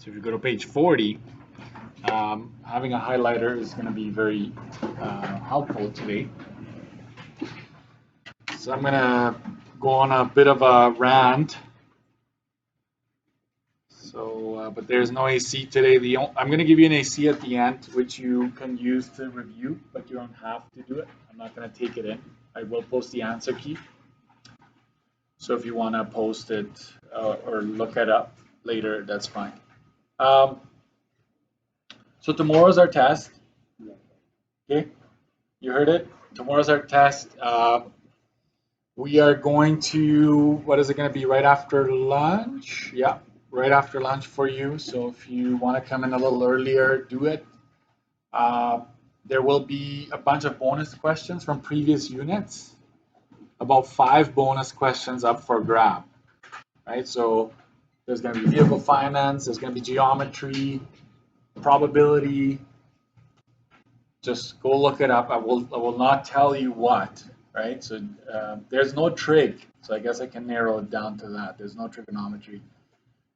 So if you go to page 40, having a highlighter is going to be very helpful today. So I'm going to go on a bit of a rant. So, but there's no AC today. I'm going to give you an AC at the end, which you can use to review, but you don't have to do it. I'm not going to take it in. I will post the answer key. So if you want to post it or look it up later, that's fine. So tomorrow's our test. Okay, you heard it. Tomorrow's our test. We are going to, what is it going to be, right after lunch? Yeah, right after lunch for you. So if you want to come in a little earlier, do it. There will be a bunch of bonus questions from previous units. About 5 bonus questions up for grab, right? So there's going to be vehicle finance, there's going to be geometry, probability. Just go look it up. I will not tell you what, right? So there's no trig, so I guess I can narrow it down to that. There's no trigonometry.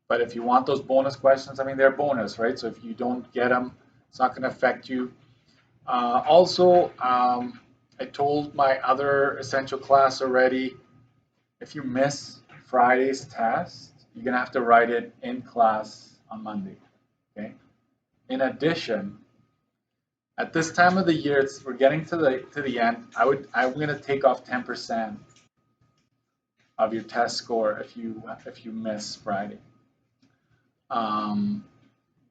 But if you want those bonus questions, I mean, they're bonus, right? So if you don't get them, it's not going to affect you. Also, I told my other essential class already, if you miss Friday's test, you're going to have to write it in class on Monday, okay? In addition, at this time of the year, we're getting to the end. I'm going to take off 10% of your test score if you miss Friday.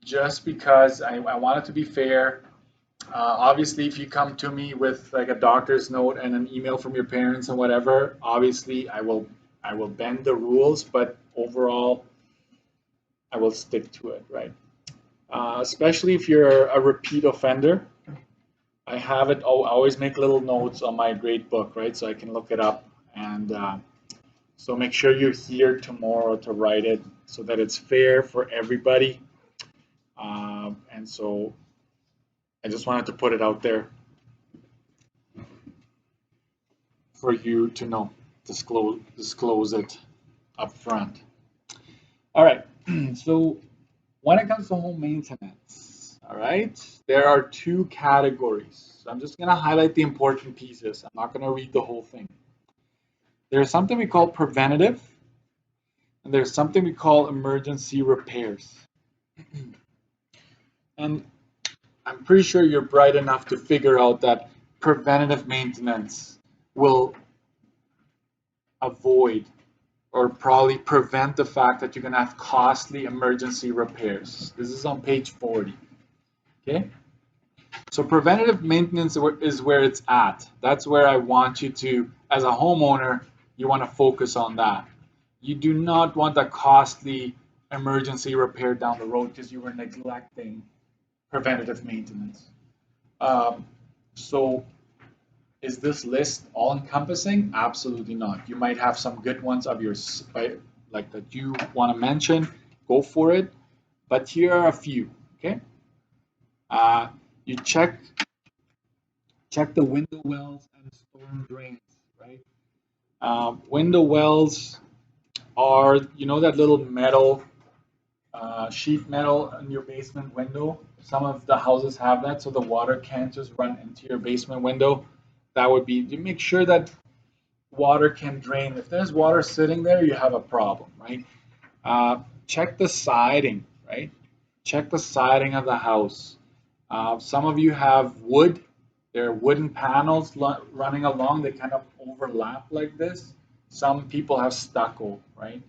Just because I want it to be fair. Obviously, if you come to me with like a doctor's note and an email from your parents and whatever, obviously I will bend the rules, but overall I will stick to it, right? Especially if you're a repeat offender. I have it. I always make little notes on my grade book, right? So I can look it up, and so make sure you're here tomorrow to write it so that it's fair for everybody. And so I just wanted to put it out there for you to know, disclose it up front. All right, so when it comes to home maintenance, all right, there are 2 categories. So I'm just going to highlight the important pieces. I'm not going to read the whole thing. There's something we call preventative, and there's something we call emergency repairs. And I'm pretty sure you're bright enough to figure out that preventative maintenance will avoid or probably prevent the fact that you're going to have costly emergency repairs. This is on page 40. Okay? So preventative maintenance is where it's at. That's where I want you to, as a homeowner, you want to focus on that. You do not want a costly emergency repair down the road because you were neglecting preventative maintenance. So is this list all encompassing? Absolutely not. You might have some good ones of yours, like that you want to mention, go for it. But here are a few, okay? You check the window wells and storm drains, right? Window wells are, you know, that little metal sheet metal in your basement window. Some of the houses have that, so the water can't just run into your basement window. That would be, you make sure that water can drain. If there's water sitting there, you have a problem, right? Check the siding, right? Check the siding of the house. Some of you have wood. There are wooden panels running along. They kind of overlap like this. Some people have stucco, right?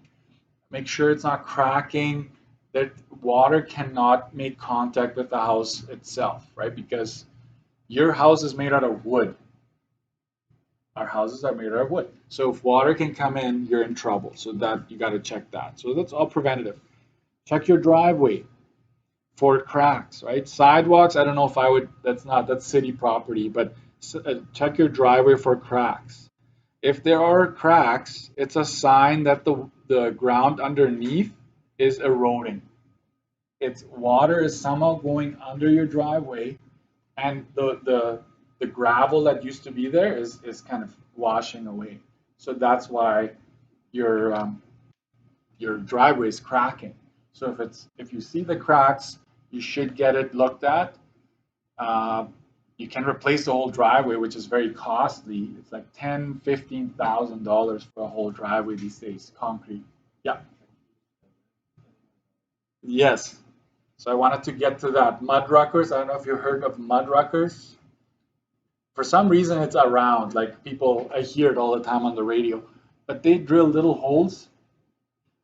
Make sure it's not cracking, that water cannot make contact with the house itself, right? Because your house is made out of wood. Our houses are made out of wood. So if water can come in, you're in trouble. So that you got to check that. So that's all preventative. Check your driveway for cracks, right? Sidewalks, I don't know if I would, that's city property, but check your driveway for cracks. If there are cracks, it's a sign that the ground underneath is eroding. It's water is somehow going under your driveway, and the gravel that used to be there is kind of washing away. So that's why your driveway is cracking. So if you see the cracks, you should get it looked at. You can replace the whole driveway, which is very costly. It's like $10,000–$15,000 for a whole driveway these days, concrete. Yeah. Yes. So I wanted to get to that. Mud ruckers. I don't know if you heard of mud ruckers. For some reason, it's around. Like people, I hear it all the time on the radio. But they drill little holes,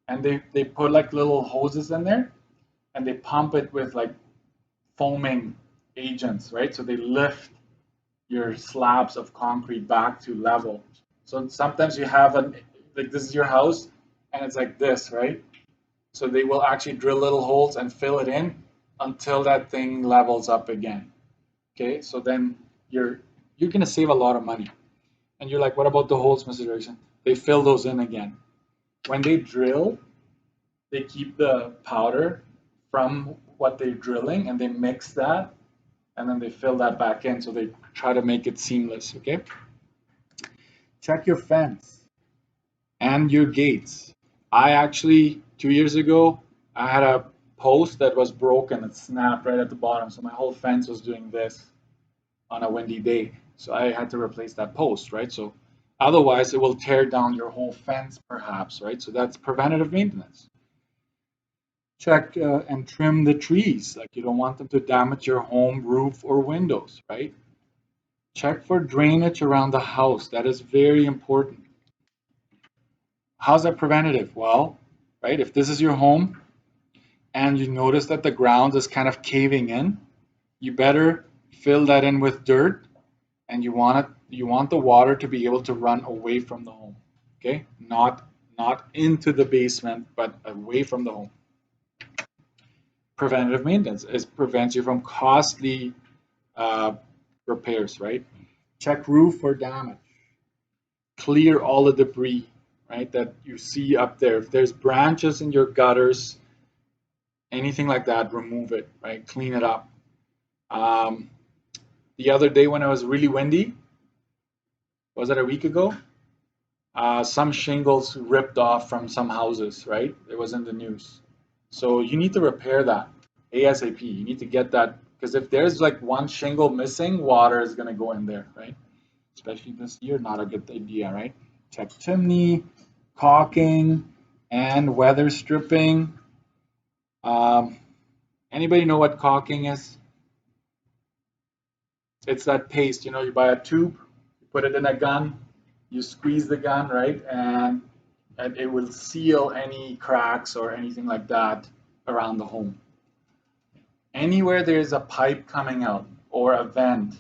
and they put like little hoses in there, and they pump it with like foaming agents, right? So they lift your slabs of concrete back to level. So sometimes you have like this is your house, and it's like this, right? So they will actually drill little holes and fill it in until that thing levels up again. Okay, so then you're gonna save a lot of money. And you're like, what about the holes, Mr. Direction? They fill those in again. When they drill, they keep the powder from what they're drilling and they mix that and then they fill that back in. So they try to make it seamless. Okay. Check your fence and your gates. I actually 2 years ago I had a post that was broken. It snapped right at the bottom, so my whole fence was doing this on a windy day. So I had to replace that post, right? So otherwise it will tear down your whole fence perhaps, right? So that's preventative maintenance. Check and trim the trees. Like you don't want them to damage your home, roof, or windows, right? Check for drainage around the house. That is very important. How's that preventative? Well, right, if this is your home and you notice that the ground is kind of caving in, you better fill that in with dirt, and you want the water to be able to run away from the home. Okay? Not into the basement, but away from the home. Preventative maintenance prevents you from costly repairs, right? Check roof for damage. Clear all the debris, right, that you see up there. If there's branches in your gutters, anything like that, remove it, right? Clean it up. The other day when it was really windy, was it a week ago? Some shingles ripped off from some houses, right? It was in the news. So you need to repair that ASAP. You need to get that, because if there's like one shingle missing, water is going to go in there, right? Especially this year, not a good idea, right? Check chimney, caulking, and weather stripping. Anybody know what caulking is? It's that paste, you buy a tube, you put it in a gun, you squeeze the gun, right? And it will seal any cracks or anything like that around the home. Anywhere there's a pipe coming out or a vent,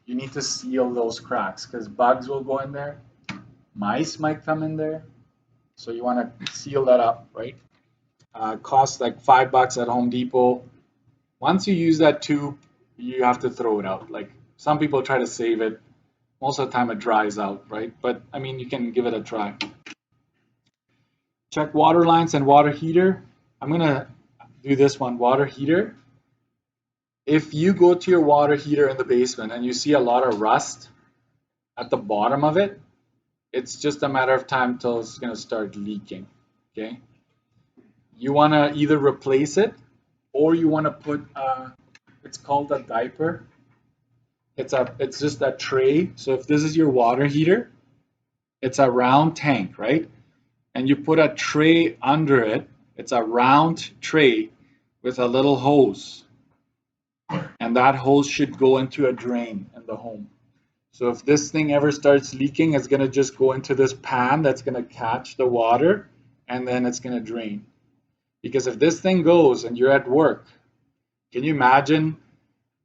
you need to seal those cracks because bugs will go in there, mice might come in there. So you want to seal that up, right? Costs like $5 at Home Depot. Once you use that tube, you have to throw it out. Like some people try to save it. Most of the time it dries out, right? But I mean, you can give it a try. Check water lines and water heater. I'm gonna do this one, water heater. If you go to your water heater in the basement and you see a lot of rust at the bottom of it, it's just a matter of time till it's gonna start leaking, okay? You wanna either replace it or you wanna put, it's called a diaper. It's just a tray. So if this is your water heater, it's a round tank, right? And you put a tray under it. It's a round tray with a little hose. And that hose should go into a drain in the home. So if this thing ever starts leaking, it's gonna just go into this pan that's gonna catch the water and then it's gonna drain. Because if this thing goes and you're at work, can you imagine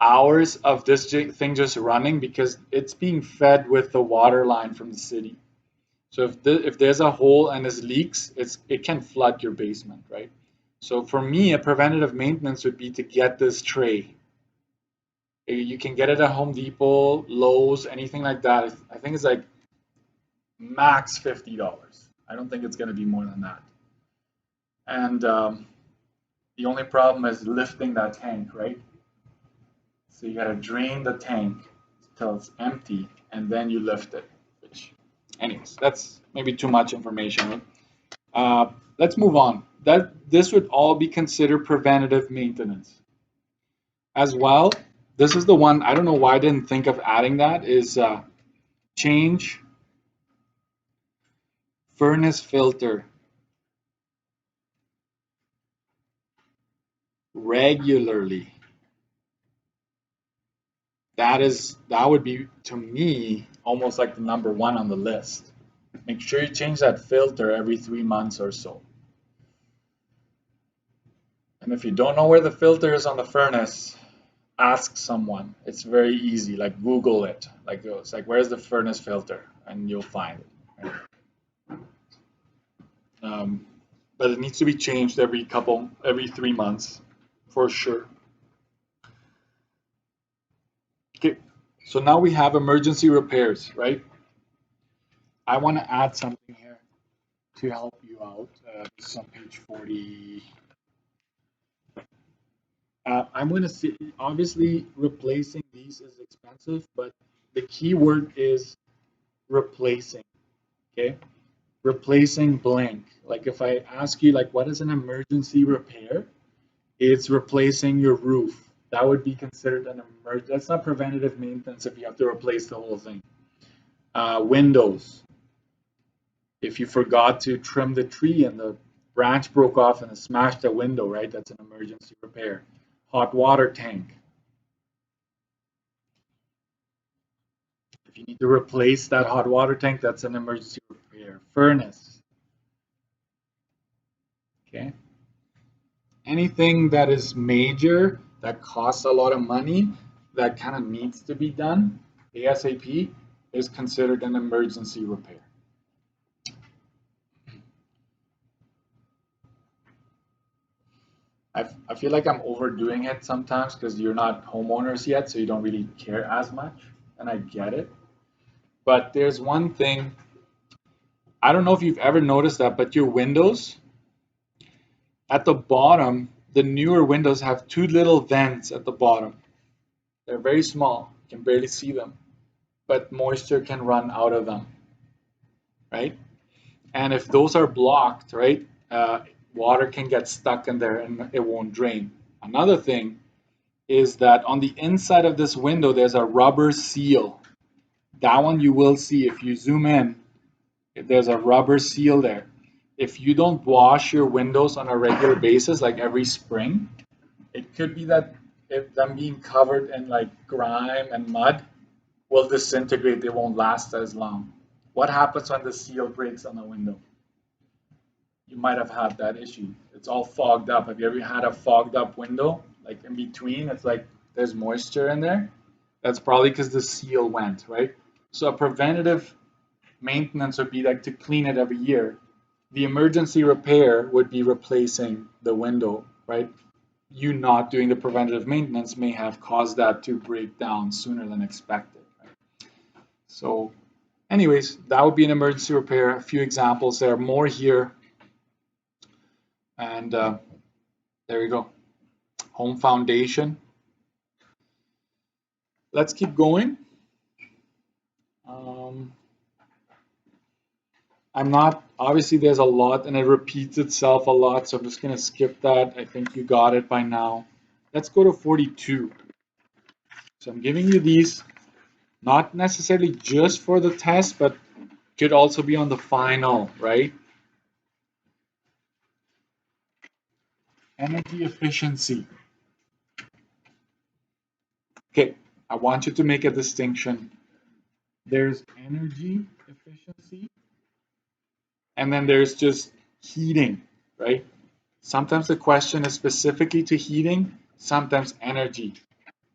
hours of this thing just running because it's being fed with the water line from the city. So if there's a hole and there's leaks, it can flood your basement, right? So for me, a preventative maintenance would be to get this tray. You can get it at Home Depot, Lowe's, anything like that. I think it's like max $50. I don't think it's going to be more than that. And the only problem is lifting that tank, right? So you gotta drain the tank till it's empty and then you lift it. Which, anyways, that's maybe too much information. Let's move on. this would all be considered preventative maintenance. As well, this is the one, I don't know why I didn't think of adding that, is change furnace filter regularly. That would be, to me, almost like the number one on the list. Make sure you change that filter every 3 months or so. And if you don't know where the filter is on the furnace, ask someone. It's very easy. Like Google it. Like it's like, where's the furnace filter? And you'll find it. Right? But it needs to be changed every 3 months for sure. Okay, so now we have emergency repairs, right? I want to add something here to help you out. This is on page 40. I'm going to see, obviously replacing these is expensive, but the key word is replacing, okay? Replacing blank. Like if I ask you, like, what is an emergency repair? It's replacing your roof. That would be considered an emergency. That's not preventative maintenance if you have to replace the whole thing. Windows. If you forgot to trim the tree and the branch broke off and it smashed the window, right? That's an emergency repair. Hot water tank. If you need to replace that hot water tank, that's an emergency repair. Furnace. Okay. Anything that is major, that costs a lot of money, that kind of needs to be done ASAP, is considered an emergency repair. I feel like I'm overdoing it sometimes because you're not homeowners yet, so you don't really care as much, and I get it. But there's one thing, I don't know if you've ever noticed that, but your windows, at the bottom, the newer windows have two little vents at the bottom. They're very small, you can barely see them, but moisture can run out of them, right? And if those are blocked, right, water can get stuck in there and it won't drain. Another thing is that on the inside of this window, there's a rubber seal. That one you will see if you zoom in, there's a rubber seal there. If you don't wash your windows on a regular basis, like every spring, it could be that if them being covered in like grime and mud will disintegrate, they won't last as long. What happens when the seal breaks on the window? You might have had that issue. It's all fogged up. Have you ever had a fogged up window? Like in between, it's like there's moisture in there. That's probably because the seal went, right? So a preventative maintenance would be like to clean it every year. The emergency repair would be replacing the window, right? You not doing the preventative maintenance may have caused that to break down sooner than expected. Right? So anyways, that would be an emergency repair. A few examples. There are more here. And there you go. Home foundation. Let's keep going. I'm not, obviously there's a lot and it repeats itself a lot, so I'm just going to skip that. I think you got it by now. Let's go to 42. So I'm giving you these, not necessarily just for the test, but could also be on the final, right? Energy efficiency. Okay, I want you to make a distinction. There's energy efficiency, and then there's just heating, right? Sometimes the question is specifically to heating, sometimes energy.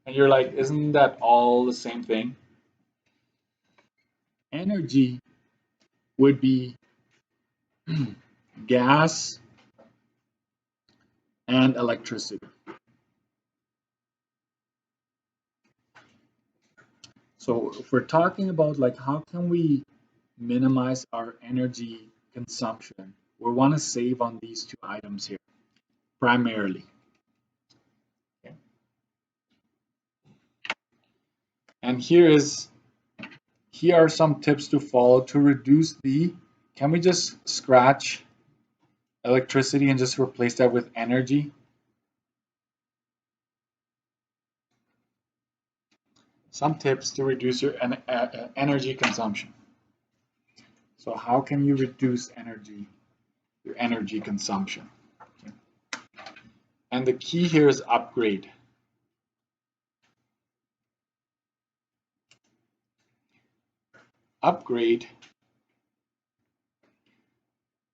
And you're like, isn't that all the same thing? Energy would be gas and electricity. So if we're talking about like how can we minimize our energy consumption, we want to save on these two items here primarily. Okay. And here are some tips to follow to reduce the, can we just scratch electricity and just replace that with energy. Some tips to reduce your energy consumption. So how can you reduce your energy consumption? Okay. And the key here is upgrade. Upgrade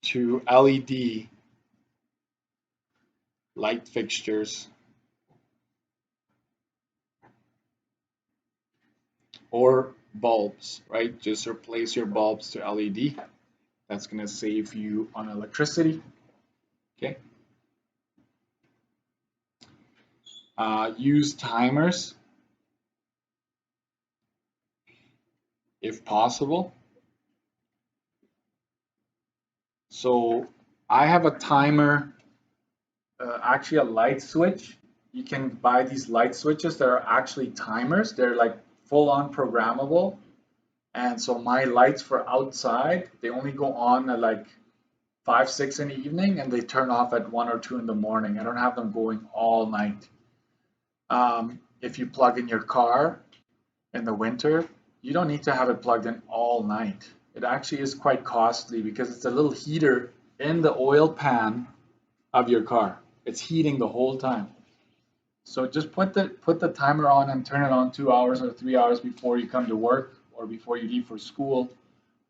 to LED light fixtures or bulbs, right? Just replace your bulbs to LED. That's going to save you on electricity. Okay. Use timers if possible. So I have a timer, actually a light switch. You can buy these light switches that are actually timers. They're like full on programmable. And so my lights for outside, they only go on at like 5, 6 in the evening, and they turn off at 1 or 2 in the morning. I don't have them going all night. If you plug in your car in the winter, you don't need to have it plugged in all night. It actually is quite costly because it's a little heater in the oil pan of your car. It's heating the whole time. So just put the timer on and turn it on 2 hours or 3 hours before you come to work or before you leave for school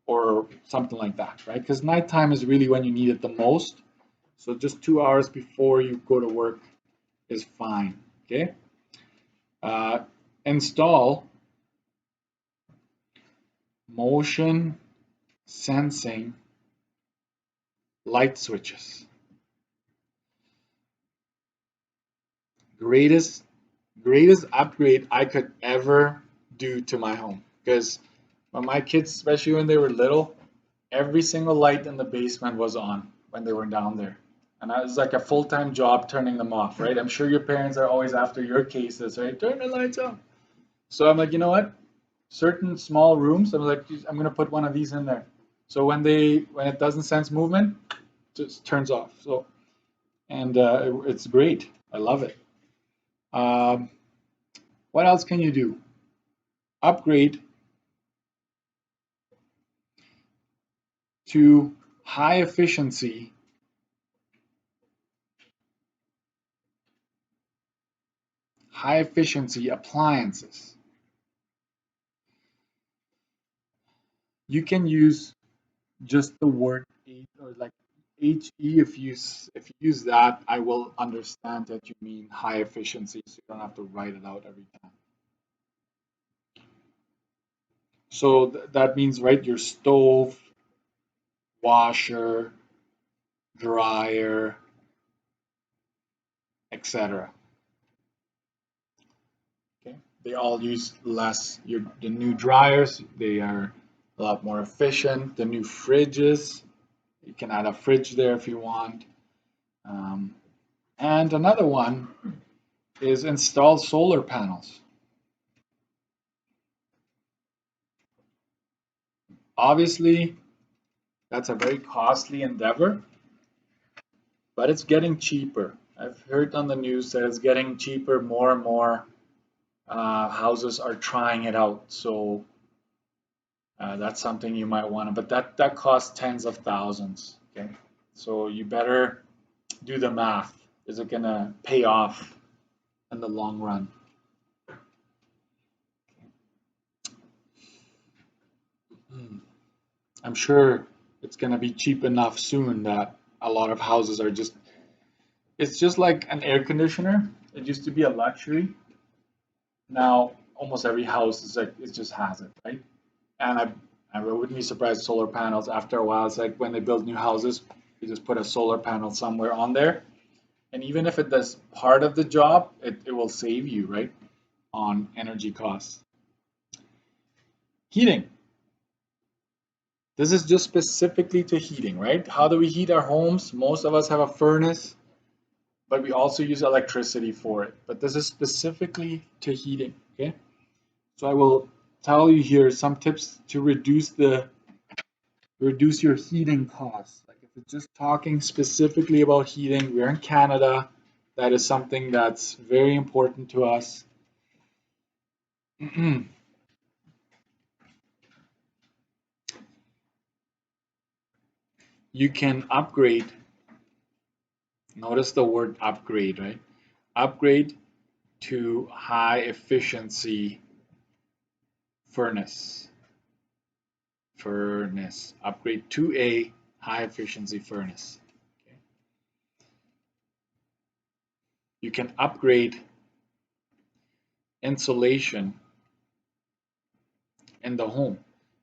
or something like that, right? Because nighttime is really when you need it the most. So just 2 hours before you go to work is fine, okay? Install motion sensing light switches. Greatest upgrade I could ever do to my home, because when my kids, especially when they were little, every single light in the basement was on when they were down there. And that was like a full-time job turning them off, right? I'm sure your parents are always after your cases, right? Turn the lights off. So I'm like, you know what? Certain small rooms, I'm like, I'm gonna put one of these in there. So when it doesn't sense movement, it just turns off. So and it's great. I love it. Um, what else can you do? Upgrade to high efficiency appliances. You can use just the word H or like HE. If you use that, I will understand that you mean high efficiency, so you don't have to write it out every time. So that means, right, your stove, washer, dryer, etc. Okay, they all use less. The new dryers, they are a lot more efficient. The new fridges, you can add a fridge there if you want. And another one is install solar panels. Obviously, that's a very costly endeavor, but it's getting cheaper. I've heard on the news that it's getting cheaper. More and more houses are trying it out. So that's something you might want to, but that costs tens of thousands. Okay, so you better do the math. Is it going to pay off in the long run? I'm sure it's going to be cheap enough soon that a lot of houses are just, it's just like an air conditioner. It used to be a luxury. Now almost every house is like, it just has it, right? And I wouldn't be surprised solar panels after a while. It's like when they build new houses, you just put a solar panel somewhere on there. And even if it does part of the job, it will save you, right, on energy costs. Heating. This is just specifically to heating, right? How do we heat our homes? Most of us have a furnace, but we also use electricity for it. But this is specifically to heating, okay? So I will tell you here some tips to reduce your heating costs. Like if it's just talking specifically about heating, we're in Canada. That is something that's very important to us. You can upgrade. Notice the word upgrade, right? Upgrade to high efficiency furnace. Upgrade to a high efficiency furnace. Okay. You can upgrade insulation in the home.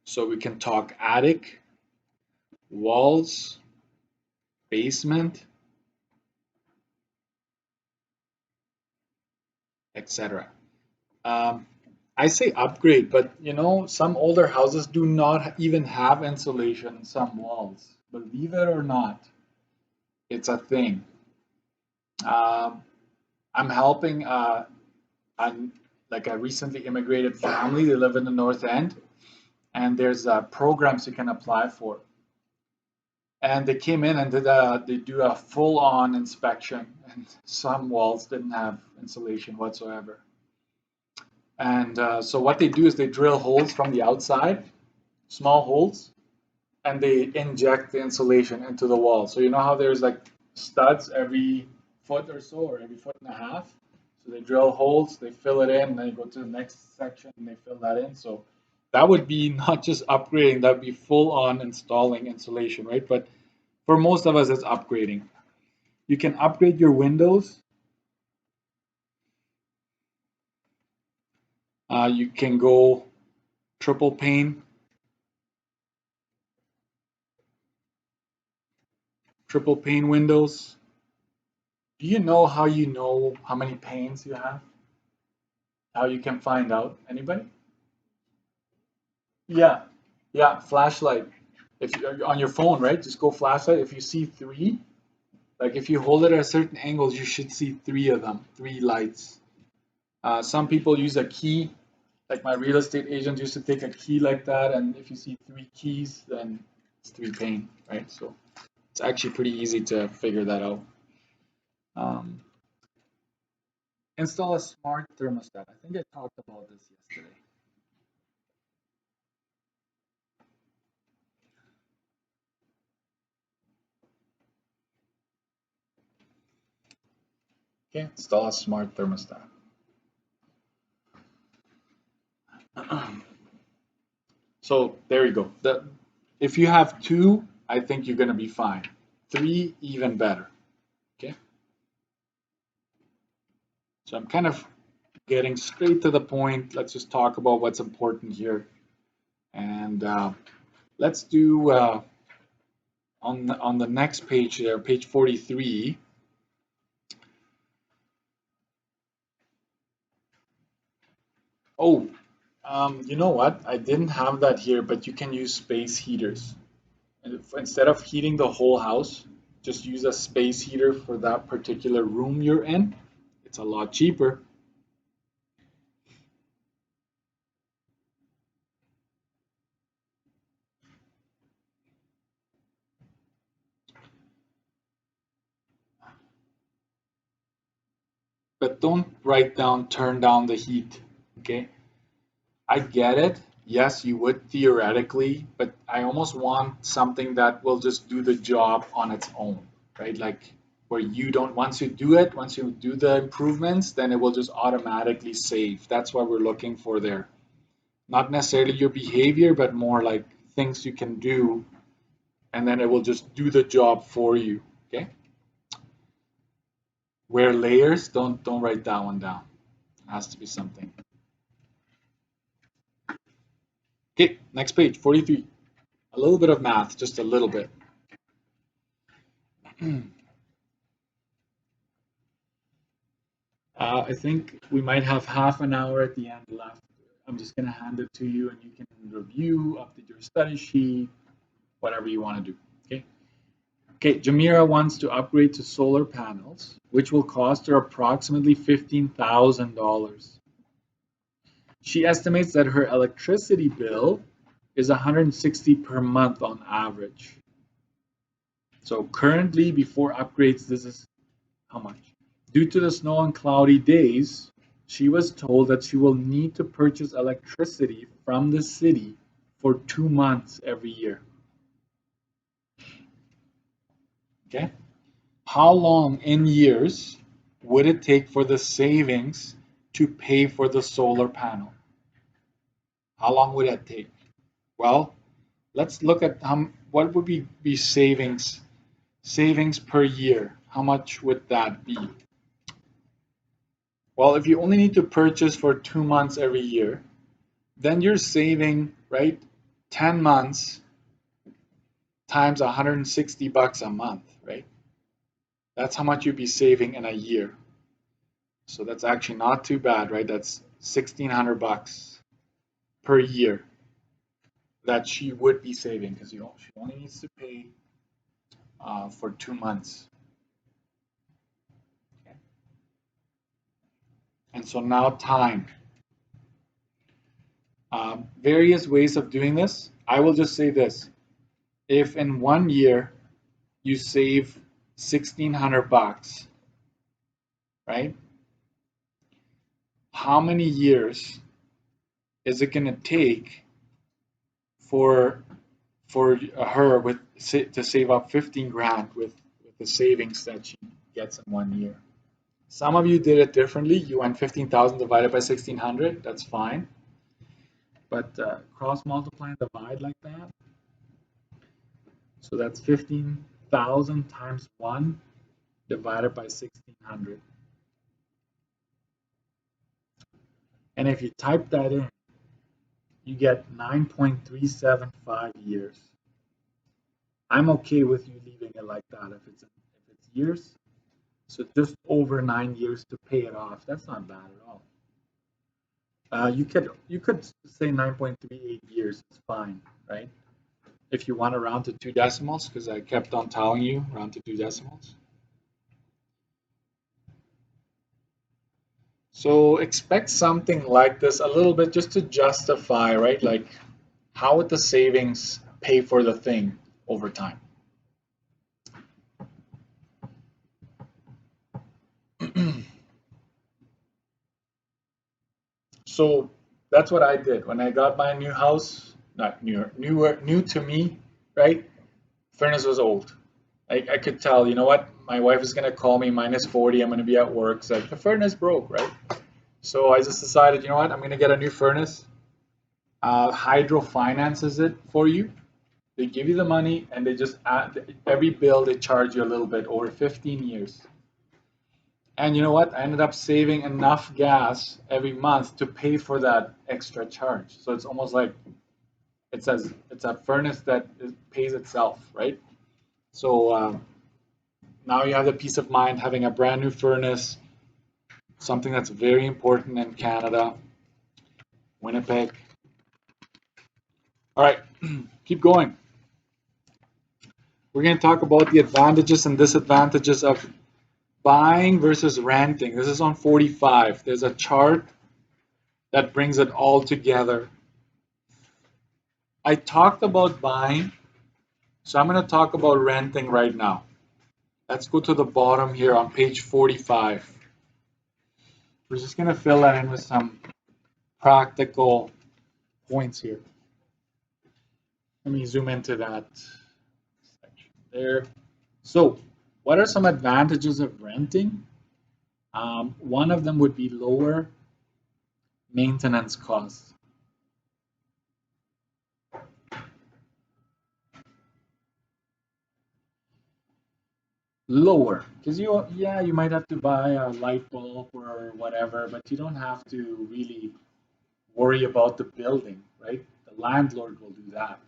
So we can talk attic, walls, basement, etc. I say upgrade, but you know, some older houses do not even have insulation in some walls. Believe it or not, it's a thing. Um, I'm helping like a recently immigrated family. They live in the North End, and there's programs you can apply for. And they came in and they do a full-on inspection, and some walls didn't have insulation whatsoever. And so what they do is they drill holes from the outside, small holes, and they inject the insulation into the wall. So you know how there's like studs every foot or so, or every foot and a half? So they drill holes, they fill it in, and then you go to the next section and they fill that in. So that would be not just upgrading, that would be full on installing insulation, right? But for most of us, it's upgrading. You can upgrade your windows. You can go triple pane, windows. Do you know how many panes you have? How you can find out? Anybody? Yeah, yeah, flashlight. If you're on your phone, right? Just go flashlight. If you see three, like if you hold it at a certain angle, you should see three of them, three lights. Some people use a key, like my real estate agent used to take a key like that, and if you see three keys, then it's three pane, right? So it's actually pretty easy to figure that out. Um, Install a smart thermostat. I think I talked about this yesterday. Okay, install a smart thermostat. So there you go. If you have two, I think you're going to be fine. Three, even better. Okay. So I'm kind of getting straight to the point. Let's just talk about what's important here. And let's do on the next page there, page 43. Oh, you know what? I didn't have that here, but you can use space heaters. And instead of heating the whole house, just use a space heater for that particular room you're in. It's a lot cheaper. But don't write down turn down the heat. Okay, I get it. Yes, you would theoretically, but I almost want something that will just do the job on its own, right? Like where you don't, once you do the improvements, then it will just automatically save. That's what we're looking for there. Not necessarily your behavior, but more like things you can do, and then it will just do the job for you. Okay. Where layers, don't write that one down. It has to be something. Okay, next page, 43. A little bit of math, just a little bit. I think we might have half an hour at the end left. I'm just going to hand it to you and you can review, update your study sheet, whatever you want to do. Okay. Okay, Jamira wants to upgrade to solar panels, which will cost her approximately $15,000. She estimates that her electricity bill is $160 per month on average. So currently, before upgrades, this is how much. Due to the snow and cloudy days, she was told that she will need to purchase electricity from the city for 2 months every year. Okay? How long in years would it take for the savings to pay for the solar panel? How long would that take? Well, let's look at what would be savings per year. How much would that be? Well, if you only need to purchase for 2 months every year, then you're saving, right, 10 months times $160 a month, right? That's how much you'd be saving in a year. So that's actually not too bad, right? That's $1,600 per year that she would be saving because she only needs to pay for 2 months. Okay. And so now time. Various ways of doing this. I will just say this. If in 1 year you save $1,600, right? How many years is it going to take for her to save up 15 grand with the savings that she gets in 1 year? Some of you did it differently. You went 15,000 divided by 1,600. That's fine. But cross multiply and divide like that. So that's 15,000 times 1 divided by 1,600. And if you type that in, you get 9.375 years. I'm okay with you leaving it like that if it's years. So just over 9 years to pay it off. That's not bad at all. You could say 9.38 years. It's fine, right? If you want to round to 2 decimals, because I kept on telling you round to 2 decimals. So expect something like this a little bit just to justify, right? Like how would the savings pay for the thing over time? So that's what I did when I got my new house. Not new to me, right? Furnace was old. I could tell, you know what? My wife is gonna call me minus 40. I'm gonna be at work. It's like the furnace broke, right? So I just decided, you know what? I'm gonna get a new furnace. Hydro finances it for you. They give you the money and they just add every bill they charge you a little bit over 15 years. And you know what? I ended up saving enough gas every month to pay for that extra charge. So it's almost like it's a furnace that pays itself, right? So now you have the peace of mind having a brand new furnace, something that's very important in Canada, Winnipeg. All right, keep going. We're going to talk about the advantages and disadvantages of buying versus renting. This is on 45. There's a chart that brings it all together. I talked about buying, so I'm going to talk about renting right now. Let's go to the bottom here on page 45. We're just going to fill that in with some practical points here. Let me zoom into that section there. So, what are some advantages of renting? One of them would be lower maintenance costs. Lower, because you might have to buy a light bulb or whatever, but you don't have to really worry about the building, right? The landlord will do that.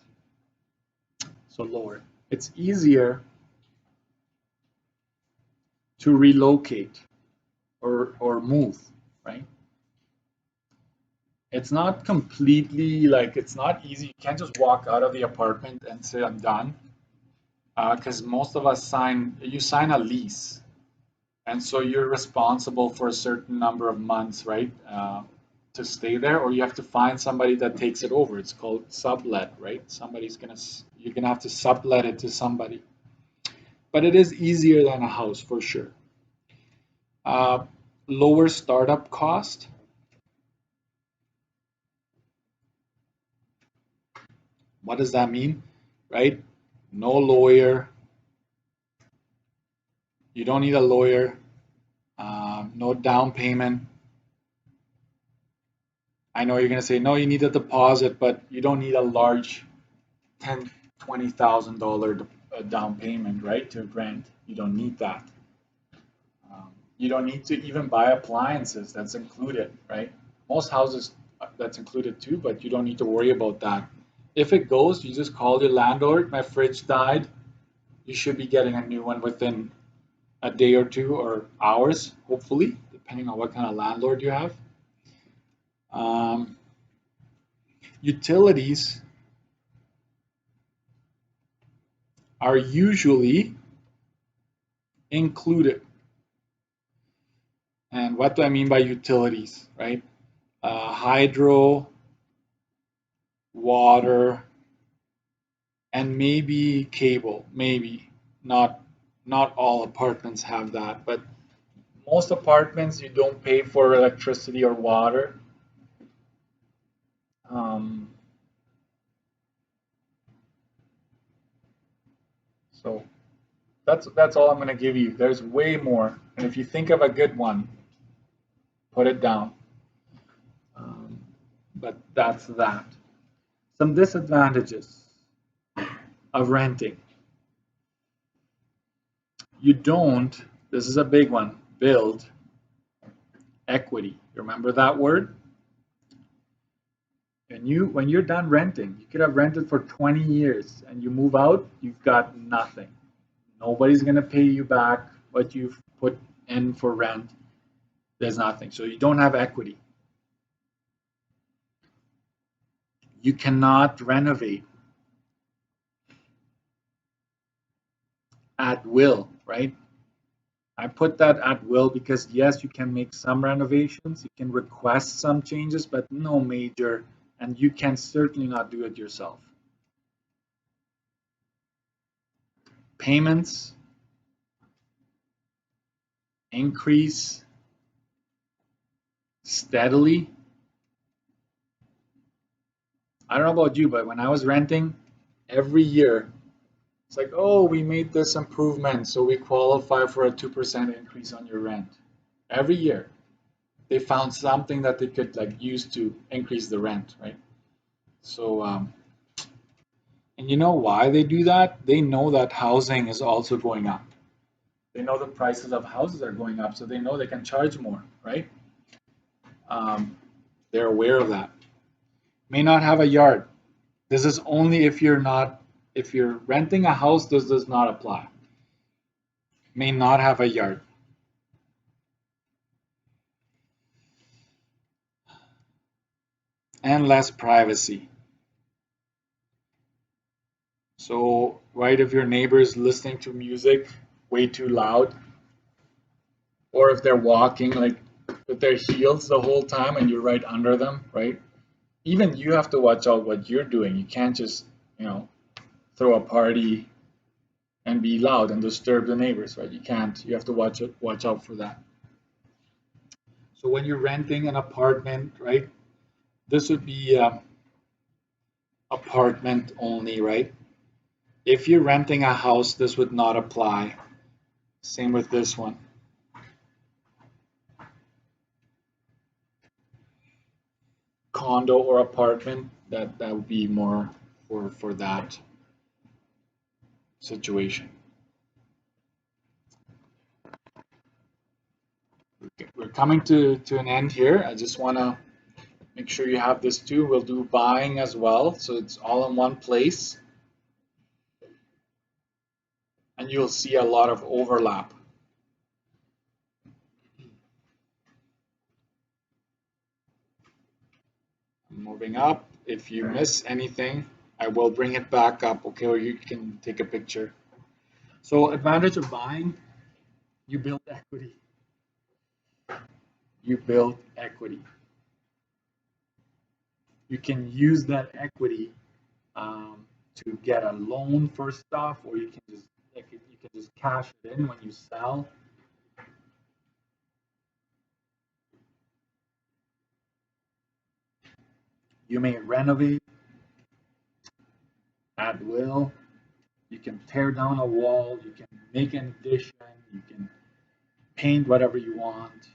So lower. It's easier to relocate or move, right? It's not completely like it's not easy. You can't just walk out of the apartment and say I'm done, because most of us sign a lease, and so you're responsible for a certain number of months, right, to stay there, or you have to find somebody that takes it over. It's called sublet, right? You're gonna have to sublet it to somebody. but it is easier than a house for sure. Uh, Lower startup cost. What does that mean? Right? No lawyer. You don't need a lawyer. No down payment. I know you're going to say, no, you need a deposit, but you don't need a large ten, $20,000 down payment, right, to rent. You don't need that. You don't need to even buy appliances. That's included, right? Most houses that's included too, but you don't need to worry about that. If it goes, you just call your landlord. My fridge died. You should be getting a new one within a day or two or hours, hopefully, depending on what kind of landlord you have. Um, Utilities are usually included. And what do I mean by utilities, right? Hydro, water, and maybe cable. Maybe not not all apartments have that, but most apartments you don't pay for electricity or water. Um, so that's all I'm going to give you. There's way more, and if you think of a good one, put it down. Um, but that's that. Some disadvantages of renting. You don't, this is a big one, build equity. Remember that word? And when you're done renting, you could have rented for 20 years and you move out, you've got nothing. Nobody's going to pay you back what you've put in for rent. There's nothing. So you don't have equity. You cannot renovate at will, right? I put that at will because yes, you can make some renovations, you can request some changes, but no major, and you can certainly not do it yourself. Payments increase steadily. I don't know about you, but when I was renting, every year it's like, oh, we made this improvement, so we qualify for a 2% increase on your rent. Every year, they found something that they could like use to increase the rent, right? So, and you know why they do that? They know that housing is also going up. They know the prices of houses are going up, so they know they can charge more, right? Um, they're aware of that. May not have a yard. This is only if you're not, if you're renting a house, this does not apply. May not have a yard. And less privacy. So, right, if your neighbor is listening to music way too loud, or if they're walking like with their heels the whole time and you're right under them, right? Even you have to watch out what you're doing. You can't just, you know, throw a party and be loud and disturb the neighbors, right? You can't. You have to watch out for that. So when you're renting an apartment, right? This would be apartment only, right? If you're renting a house, this would not apply. Same with this one. Condo or apartment, that would be more for that situation. We're coming to an end here. I just want to make sure you have this too. We'll do buying as well, so it's all in one place, and you'll see a lot of overlap. Moving up, if you miss anything, I will bring it back up, okay, or you can take a picture. So advantage of buying, you build equity. You build equity. You can use that equity to get a loan for stuff, or you can just like you can just cash it in when you sell. You may renovate at will. You can tear down a wall. You can make an addition. You can paint whatever you want.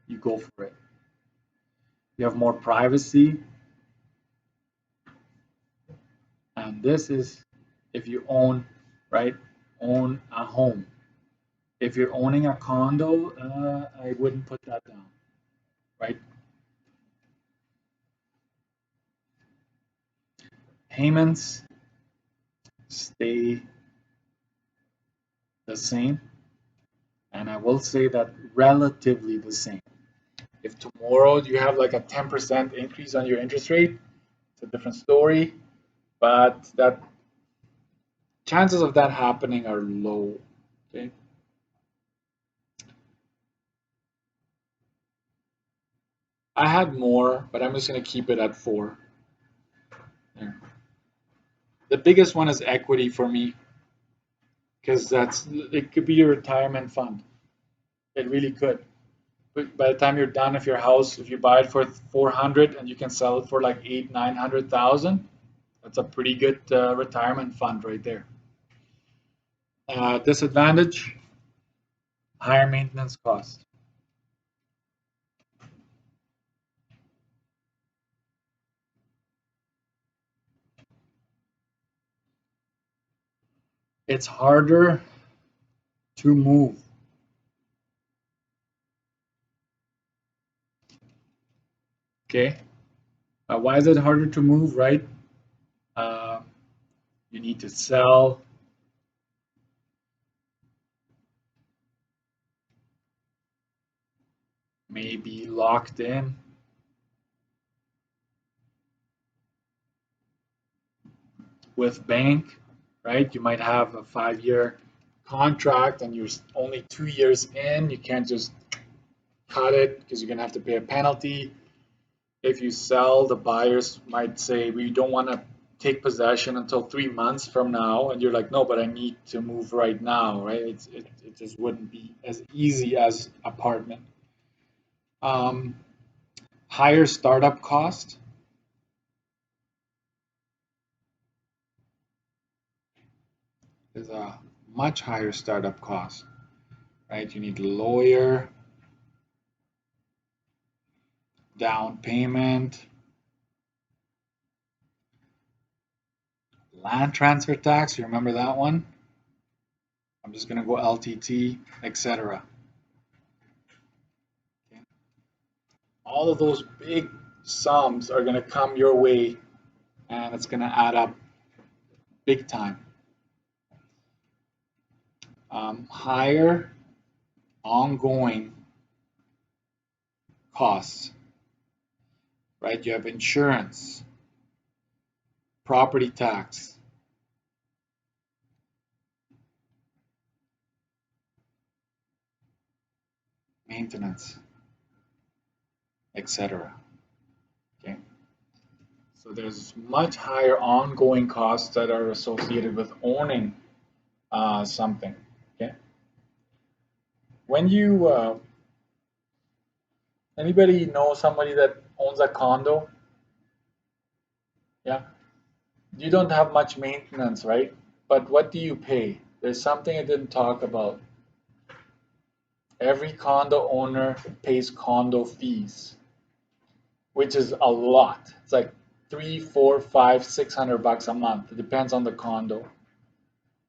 You go for it. You have more privacy. And this is if you own, right? Own a home. If you're owning a condo, I wouldn't put that down, right? Payments stay the same. And I will say that relatively the same. If tomorrow you have like a 10% increase on your interest rate, it's a different story, but that chances of that happening are low. Okay. I had more, but I'm just going to keep it at 4. There. The biggest one is equity for me because it could be your retirement fund. It really could. But by the time you're done, if you buy it for 400 and you can sell it for like 800,000, 900,000, that's a pretty good retirement fund right there. Disadvantage, higher maintenance cost. It's harder to move. Okay. Why is it harder to move, right? You need to sell. Maybe locked in. With bank, right? You might have a 5-year contract and you're only 2 years in. You can't just cut it because you're going to have to pay a penalty. If you sell, the buyers might say, we don't want to take possession until 3 months from now. And you're like, no, but I need to move right now, right? It just wouldn't be as easy as apartment. Higher startup cost. There's a much higher startup cost, right? You need a lawyer, down payment, land transfer tax. You remember that one? I'm just going to go LTT, etc. Okay. All of those big sums are going to come your way, and it's going to add up big time. Higher ongoing costs, right? You have insurance, property tax, maintenance, etc. Okay. So there's much higher ongoing costs that are associated with owning something. Okay. When you anybody know somebody that owns a condo? Yeah. You don't have much maintenance, right? But what do you pay? There's something I didn't talk about. Every condo owner pays condo fees, which is a lot. It's like 3, 4, 5, 600 bucks a month. It depends on the condo.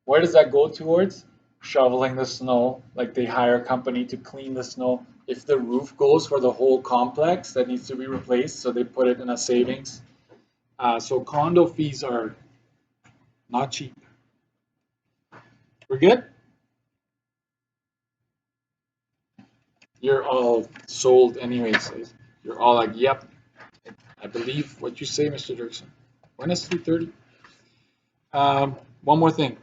Where does that go towards? Shoveling the snow. Like they hire a company to clean the snow. If the roof goes for the whole complex, that needs to be replaced, so they put it in a savings. So condo fees are not cheap. We're good? You're all sold anyways. You're all like, yep, I believe what you say, Mr. Dirksen. When is 3:30? One more thing.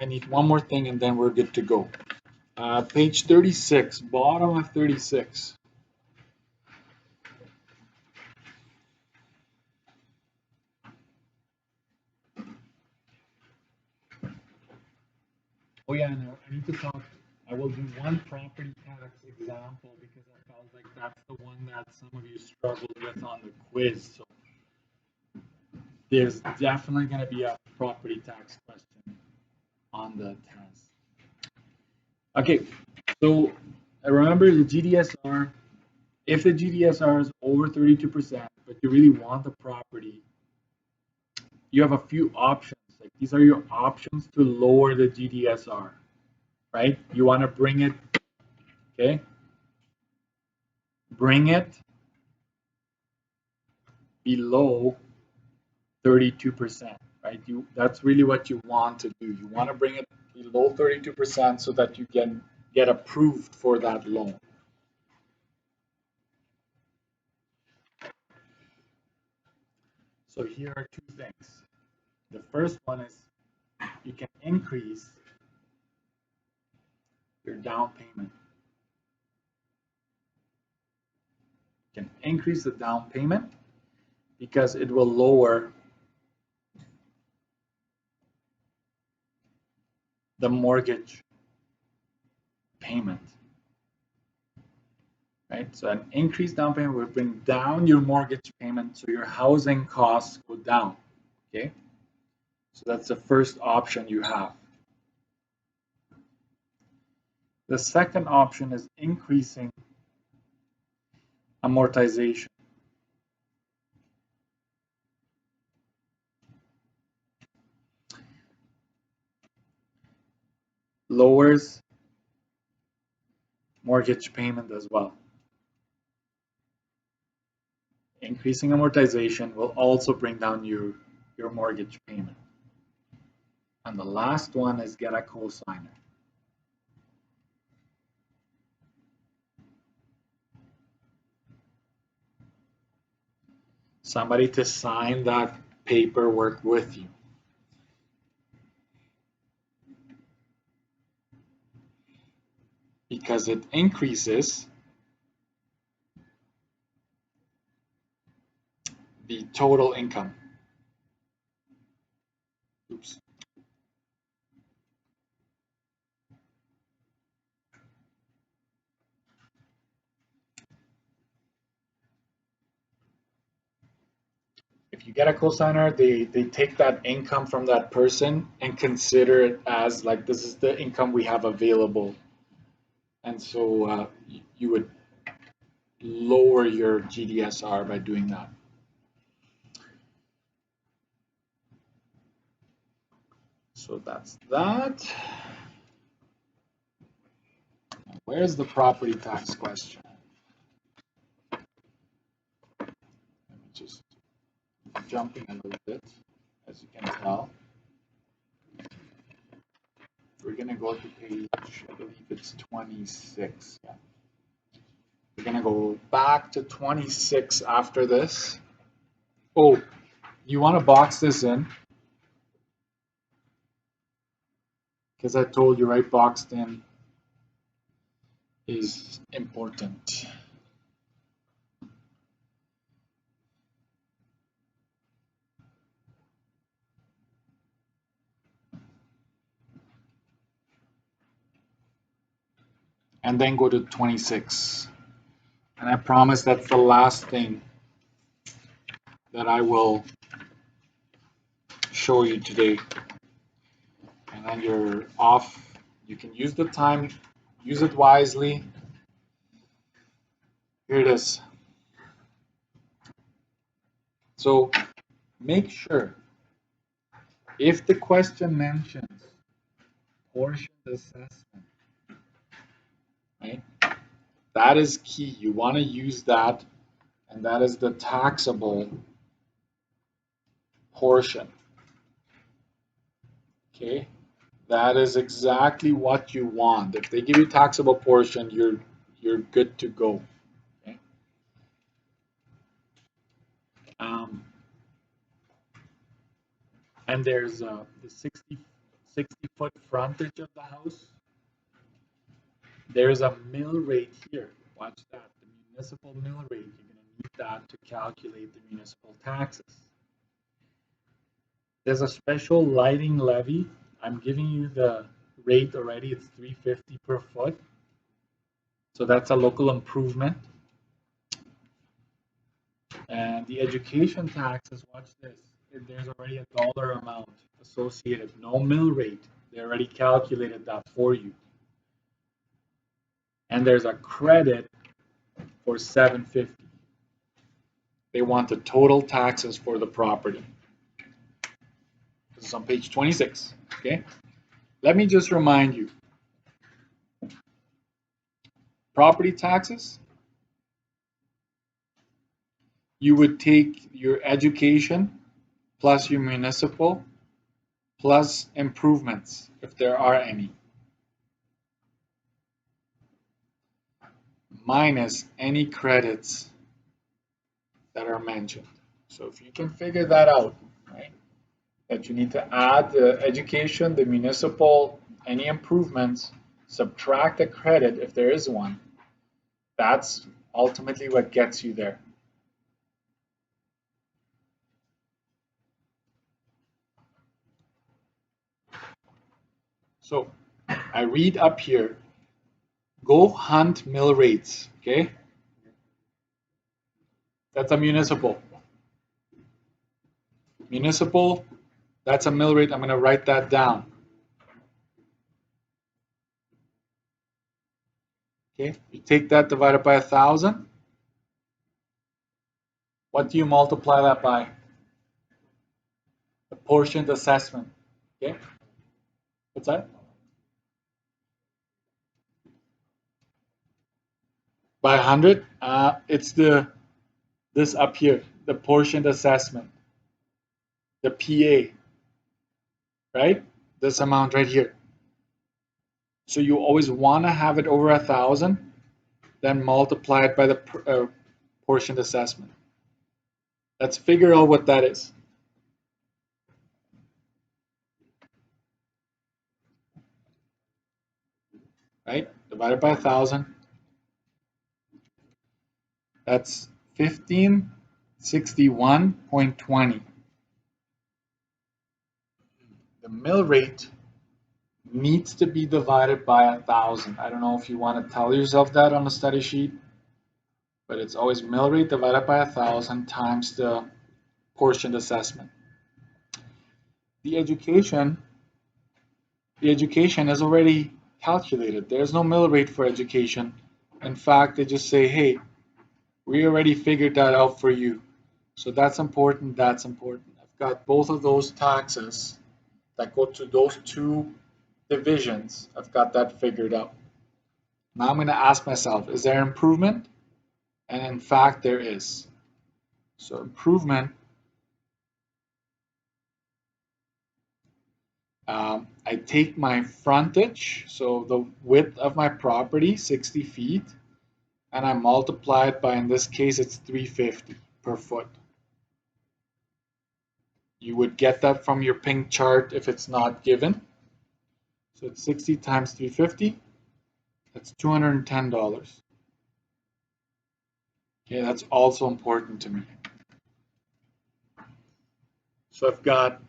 I need one more thing and then we're good to go. Page 36, bottom of 36. Oh yeah, no, I need to talk. I will do one property tax example because I felt like that's the one that some of you struggled with on the quiz. So there's definitely going to be a property tax question on the test. Okay, so remember the GDSR. If the GDSR is over 32%, but you really want the property, you have a few options. Like these are your options to lower the GDSR, right? You want to bring it, okay? Bring it below 32%, right? That's really what you want to do. You want to bring it below 32% so that you can get approved for that loan. So here are two things. The first one is you can increase your down payment. You can increase the down payment because it will lower the mortgage payment. Right? So an increased down payment will bring down your mortgage payment so your housing costs go down. Okay? So that's the first option you have. The second option is increasing amortization. Lowers mortgage payment as well. Increasing amortization will also bring down your mortgage payment. And the last one is get a cosigner. Somebody to sign that paperwork with you. Because it increases the total income. Oops. If you get a cosigner, they take that income from that person and consider it as like this is the income we have available. And so you would lower your GDSR by doing that. So that's that. Where's the property tax question? Let me just jumping a little bit, as you can tell. We're going to go to page, I believe it's 26. Yeah. We're going to go back to 26 after this. Oh, you want to box this in? Because I told you, right, boxed in is important. And then go to 26. And I promise that's the last thing that I will show you today. And then you're off. You can use the time, use it wisely. Here it is. So make sure if the question mentions portion assessment, right? That is key. You want to use that, and that is the taxable portion. Okay, that is exactly what you want. If they give you taxable portion, you're good to go. Okay. And there's the 60 foot frontage of the house. There's a mill rate here. Watch that. The municipal mill rate. You're going to need that to calculate the municipal taxes. There's a special lighting levy. I'm giving you the rate already. It's $3.50 per foot. So that's a local improvement. And the education taxes, watch this. There's already a dollar amount associated, no mill rate. They already calculated that for you. And there's a credit for $7.50. They want the total taxes for the property. This is on page 26. Okay. Let me just remind you. Property taxes, you would take your education plus your municipal plus improvements, if there are any, minus any credits that are mentioned. So if you can figure that out, right, that you need to add the education, the municipal, any improvements, subtract a credit if there is one, that's ultimately what gets you there. So I read up here, go hunt mill rates, okay? That's a municipal. Municipal, that's a mill rate. I'm going to write that down. Okay, you take that divided by 1,000. What do you multiply that by? Apportioned assessment. Okay, what's that? By 100. It's this up here, the portioned assessment, the PA, right? This amount right here. So you always want to have it over 1,000, then multiply it by the portioned assessment. Let's figure out what that is. Right? Divided by 1,000. That's 1561.20. The mill rate needs to be divided by 1,000. I don't know if you want to tell yourself that on the study sheet, but it's always mill rate divided by 1,000 times the portioned assessment. The education is already calculated. There's no mill rate for education. In fact, they just say, hey, we already figured that out for you. So that's important, that's important. I've got both of those taxes that go to those two divisions. I've got that figured out. Now I'm going to ask myself, is there improvement? And in fact, there is. So improvement, I take my frontage, so the width of my property, 60 feet, and I multiply it by, in this case, it's 350 per foot. You would get that from your pink chart if it's not given. So it's 60 times 350, that's $210. Okay, that's also important to me. So I've got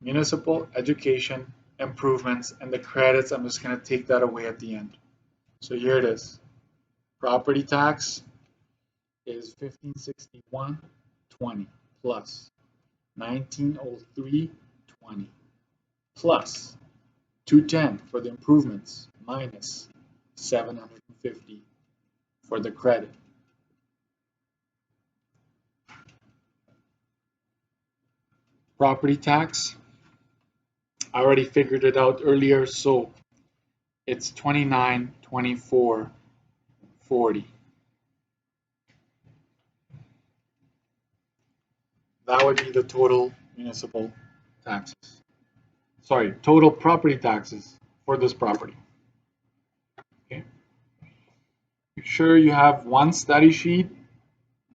municipal, education, improvements, and the credits. I'm just going to take that away at the end. So here it is. Property tax is $1,561.20 plus $1,903.20 plus $210 for the improvements minus $750 for the credit. Property tax, I already figured it out earlier, so it's $29.24.40. That would be the total municipal taxes. Sorry, total property taxes for this property. Okay. Make sure you have one study sheet